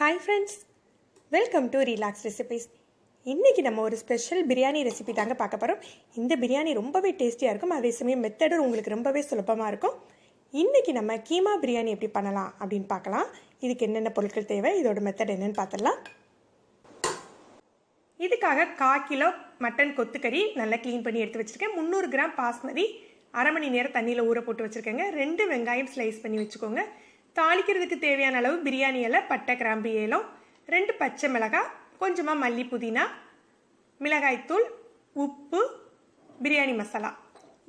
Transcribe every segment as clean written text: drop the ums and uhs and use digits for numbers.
Hi friends, welcome to relax recipes. இன்றைக்கி நம்ம ஒரு ஸ்பெஷல் பிரியாணி ரெசிபி தாங்க பார்க்க போகிறோம். இந்த பிரியாணி ரொம்பவே டேஸ்டியாக இருக்கும், அதே சமயம் மெத்தடும் உங்களுக்கு ரொம்பவே சுலபமாக இருக்கும். இன்றைக்கி நம்ம கீமா பிரியாணி எப்படி பண்ணலாம் அப்படின்னு பார்க்கலாம். இதுக்கு என்னென்ன பொருட்கள் தேவை, இதோட மெத்தட் என்னென்னு பார்த்துடலாம். இதுக்காக 1/4 கிலோ மட்டன் கொத்துக்கறி நல்லா க்ளீன் பண்ணி எடுத்து வச்சுருக்கேன். 300 கிராம் பாஸ்மதி அரை மணி நேரம் தண்ணியில் ஊற போட்டு வச்சுருக்கேங்க. 2 வெங்காயம் ஸ்லைஸ் பண்ணி வச்சுக்கோங்க. தாளிக்கிறதுக்கு தேவையான அளவு பிரியாணி இலை, பட்டை, கிராம்பு, ஏலம், 2 பச்சை மிளகாய், கொஞ்சமாக மல்லி, புதினா, மிளகாய்த்தூள், உப்பு, பிரியாணி மசாலா,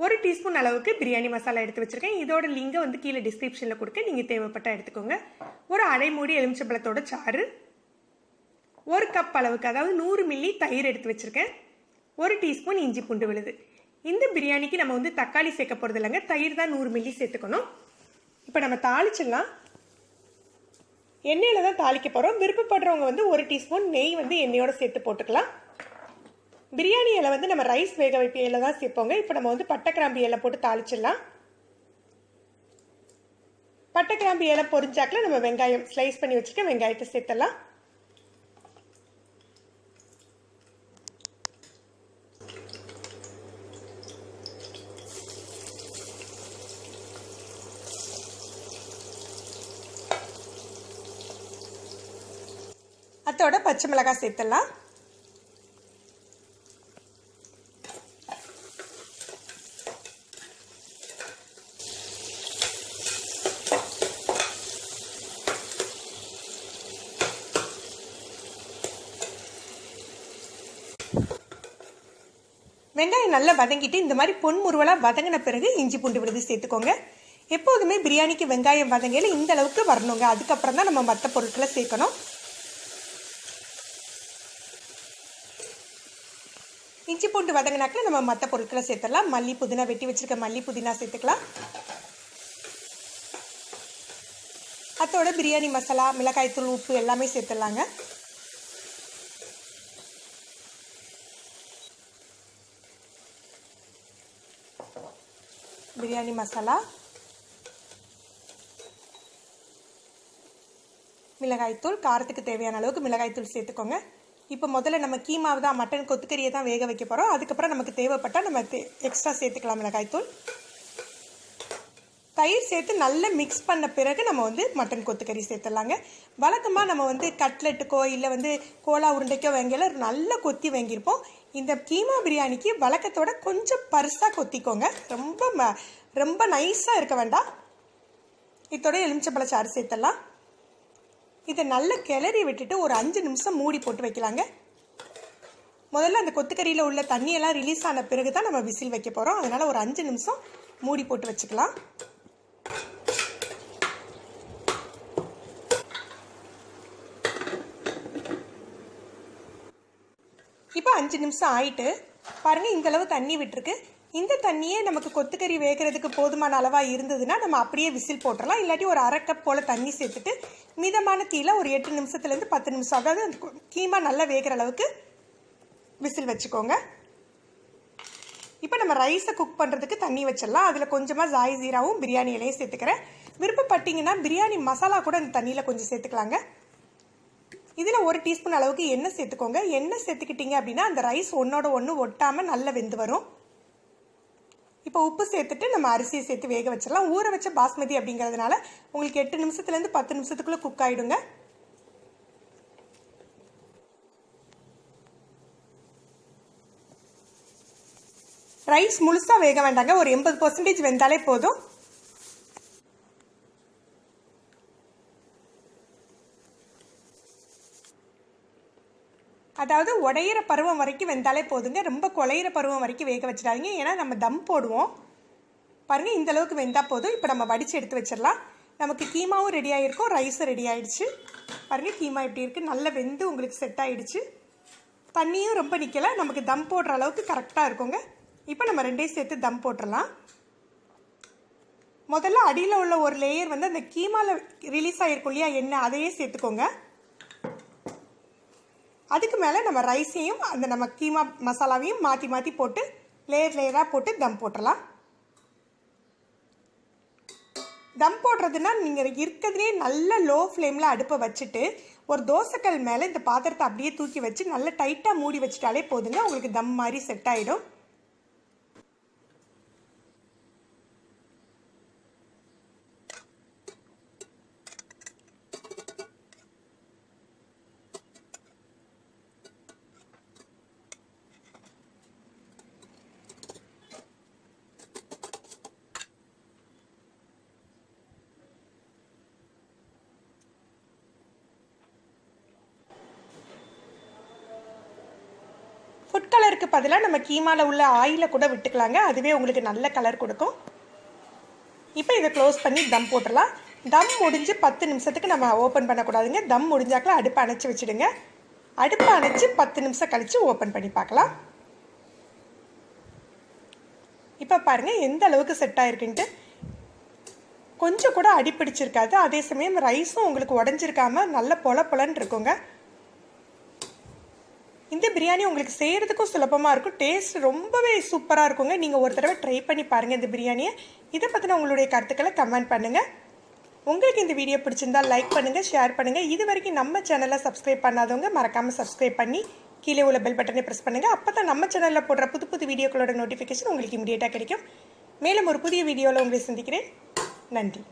1 டீஸ்பூன் அளவுக்கு பிரியாணி மசாலா எடுத்து வச்சுருக்கேன். இதோட லிங்கை கீழே டிஸ்கிரிப்ஷனில் கொடுக்க, நீங்கள் தேவைப்பட்டால் எடுத்துக்கோங்க. ஒரு அரை மூடி எலுமிச்சம்பழத்தோட சாறு, 1 கப் அளவுக்கு அதாவது 100 மில்லி தயிர் எடுத்து வச்சுருக்கேன். 1 டீஸ்பூன் இஞ்சி பூண்டு விழுது. இந்த பிரியாணிக்கு நம்ம தக்காளி சேர்க்க போகிறது இல்லைங்க, தயிர் தான் 100 மில்லி சேர்த்துக்கணும். இப்போ நம்ம தாளிச்சிடலாம். எண்ணெயில் தான் தாளிக்க போகிறோம். விருப்பப்படுறவங்க 1 டீஸ்பூன் நெய் எண்ணெயோடு சேர்த்து போட்டுக்கலாம். பிரியாணி இலை நம்ம ரைஸ் வேக வைப்ப இலை தான் சேர்ப்போங்க. இப்போ நம்ம பட்டை, கிராம்பு இலை போட்டு தாளிச்சிடலாம். பட்டை, கிராம்பு இலை பொரிஞ்சாக்கில் நம்ம வெங்காயம் ஸ்லைஸ் பண்ணி வச்சுக்க வெங்காயத்தை சேர்த்துடலாம். அதோட பச்சை மிளகாய் சேர்த்துடலாம். வெங்காயம் நல்லா வதங்கிட்டு இந்த மாதிரி பொன்முருவலாக வதங்கின பிறகு இஞ்சி பூண்டு விழுது சேர்த்துக்கோங்க. எப்போதுமே பிரியாணிக்கு வெங்காயம் வதங்கையில் இந்த அளவுக்கு வரணுங்க. அதுக்கப்புறம் தான் நம்ம மற்ற பொருட்களை சேர்க்கணும். இஞ்சி பூண்டு வதங்கினாக்கில் நம்ம மற்ற பொருட்களை சேர்த்துடலாம். மல்லி, புதினா, வெட்டி வச்சிருக்க மல்லி, புதினா சேர்த்துக்கலாம். அதோட பிரியாணி மசாலா, மிளகாய்த்தூள், உப்பு எல்லாமே சேர்த்துடலாங்க. பிரியாணி மசாலா, மிளகாய்த்தூள், காரத்துக்கு தேவையான அளவுக்கு மிளகாய்த்தூள் சேர்த்துக்கோங்க. இப்போ முதல்ல நம்ம கீமாவை தான், மட்டன் கொத்துக்கறியை தான் வேக வைக்க போகிறோம். அதுக்கப்புறம் நமக்கு தேவைப்பட்டால் நம்ம எக்ஸ்ட்ரா சேர்த்துக்கலாம் மிளகாய்த்தூள். தயிர் சேர்த்து நல்லா மிக்ஸ் பண்ண பிறகு நம்ம மட்டன் கொத்துக்கறி சேர்த்துடலாங்க. வழக்கமாக நம்ம கட்லெட்டுக்கோ இல்லை கோலா உருண்டைக்கோ வாங்கல நல்லா கொத்தி வாங்கியிருப்போம். இந்த கீமா பிரியாணிக்கு வழக்கத்தோட கொஞ்சம் பருசாக கொத்திக்கோங்க. ரொம்ப நைஸாக இருக்க வேண்டாம். இதோட எலுமிச்சம்பழ சாறு சேர்த்துடலாம். இதை நல்லா கிளறி விட்டுட்டு ஒரு 5 நிமிஷம் மூடி போட்டு வைக்கலாங்க. முதல்ல அந்த கொத்துக்கறியில் உள்ள தண்ணியெல்லாம் ரிலீஸ் ஆன பிறகு தான் நம்ம விசில் வைக்க போகிறோம். அதனால் ஒரு 5 நிமிஷம் மூடி போட்டு வச்சுக்கலாம். இப்போ 5 நிமிஷம் ஆயிட்டு பாருங்கள், இந்தளவு தண்ணி விட்டுருக்கு. இந்த தண்ணியே நமக்கு கொத்துக்கறி வேகிறதுக்கு போதுமான அளவாக இருந்ததுன்னா நம்ம அப்படியே விசில் போட்டுடலாம். இல்லாட்டி ஒரு 1/2 கப் போல் தண்ணி சேர்த்துட்டு மிதமான தீயில ஒரு 8 நிமிஷத்துலேருந்து 10 நிமிஷம், அதாவது கீமா நல்லா வேகிற அளவுக்கு விசில் வச்சுக்கோங்க. இப்போ நம்ம ரைஸை குக் பண்ணுறதுக்கு தண்ணி வச்சிடலாம். அதில் கொஞ்சமாக ஜாய் ஜீராவும் பிரியாணி இலையும் சேர்த்துக்கிறேன். விருப்பப்பட்டீங்கன்னா பிரியாணி மசாலா கூட இந்த தண்ணியில் கொஞ்சம் சேர்த்துக்கலாங்க. இதில் 1 டீஸ்பூன் அளவுக்கு எண்ணெய் சேர்த்துக்கோங்க. எண்ணெய் சேர்த்துக்கிட்டீங்க அப்படின்னா அந்த ரைஸ் ஒன்றோட ஒன்று ஒட்டாமல் நல்லா வெந்து வரும். இப்போ உப்பு சேர்த்துட்டு நம்ம அரிசியை சேர்த்து வேக வச்சிடலாம். ஊற வச்ச பாஸ்மதி அப்படிங்கிறதுனால உங்களுக்கு 8 நிமிஷத்துலேருந்து 10 நிமிஷத்துக்குள்ளே குக் ஆகிடுங்க. ரைஸ் முழுசாக வேக வேண்டாங்க, ஒரு 80% வெந்தாலே போதும். அதாவது உடையிற பருவம் வரைக்கும் வெந்தாலே போதுங்க. ரொம்ப குழையிற பருவம் வரைக்கும் வேக வச்சிடாதீங்க, ஏன்னா நம்ம தம் போடுவோம். பாருங்கள், இந்த அளவுக்கு வெந்தால் போதும். இப்போ நம்ம வடித்து எடுத்து வச்சிடலாம். நமக்கு கீமாவும் ரெடி ஆகிருக்கும், ரைஸும் ரெடி ஆகிடுச்சு. பாருங்கள், கீமா எப்படி இருக்குது, நல்லா வெந்து உங்களுக்கு செட் ஆகிடுச்சு. தண்ணியும் ரொம்ப நிற்கலை, நமக்கு தம் போடுற அளவுக்கு கரெக்டாக இருக்குங்க. இப்போ நம்ம 2ஐயும் சேர்த்து தம் போட்டுடலாம். முதல்ல அடியில் உள்ள ஒரு லேயர் அந்த கீமாவில் ரிலீஸ் ஆகிருக்கும் இல்லையா எண்ணெய், அதையே சேர்த்துக்கோங்க. அதுக்கு மேலே நம்ம ரைஸையும் அந்த நம்ம கீமா மசாலாவையும் மாற்றி மாற்றி போட்டு லேயராக போட்டு தம் போட்டுடலாம். தம் போடுறதுன்னா நீங்கள் இருக்கிறதுலே நல்ல லோ ஃப்ளேமில் அடுப்பை வச்சுட்டு ஒரு தோசைக்கல் மேலே இந்த பாத்திரத்தை அப்படியே தூக்கி வச்சு நல்லா டைட்டாக மூடி வச்சுட்டாலே போதுங்க, உங்களுக்கு தம் மாதிரி செட் ஆகிடும். ஃபுட் கலருக்கு பதிலாக நம்ம கீமாவில் உள்ள ஆயிலை கூட விட்டுக்கலாங்க, அதுவே உங்களுக்கு நல்ல கலர் கொடுக்கும். இப்போ இதை க்ளோஸ் பண்ணி தம் போட்டுடலாம். தம் முடிஞ்சு 10 நிமிஷத்துக்கு நம்ம ஓப்பன் பண்ணக்கூடாதுங்க. தம் முடிஞ்சாக்கில் அடுப்பை அணைச்சி வச்சுடுங்க. அடுப்பை அணைச்சி 10 நிமிஷம் கழித்து ஓப்பன் பண்ணி பார்க்கலாம். இப்போ பாருங்கள் எந்த அளவுக்கு செட் ஆகிருக்குன்ட்டு. கொஞ்சம் கூட அடிப்பிடிச்சிருக்காது, அதே சமயம் ரைஸும் உங்களுக்கு உடஞ்சிருக்காமல் நல்ல பொலன்னு இருக்குங்க. இந்த பிரியாணி உங்களுக்கு செய்கிறதுக்கும் சுலபமாக இருக்கும், டேஸ்ட் ரொம்பவே சூப்பராக இருக்குங்க. நீங்கள் ஒரு தடவை ட்ரை பண்ணி பாருங்கள் இந்த பிரியாணியை. இதை பற்றின உங்களுடைய கருத்துக்களை கமெண்ட் பண்ணுங்கள். உங்களுக்கு இந்த வீடியோ பிடிச்சிருந்தால் லைக் பண்ணுங்கள், ஷேர் பண்ணுங்கள். இது வரைக்கும் நம்ம சேனலை சப்ஸ்கிரைப் பண்ணாதவங்க மறக்காமல் சப்ஸ்கிரைப் பண்ணி கீழே உள்ள பெல் பட்டனை ப்ரெஸ் பண்ணுங்கள். அப்போ தான் நம்ம சேனலில் போடுற புது வீடியோக்களோட நோட்டிஃபிகேஷன் உங்களுக்கு இமீடியட்டாக கிடைக்கும். மேலும் ஒரு புதிய வீடியோவில் உங்களை சந்திக்கிறேன். நன்றி.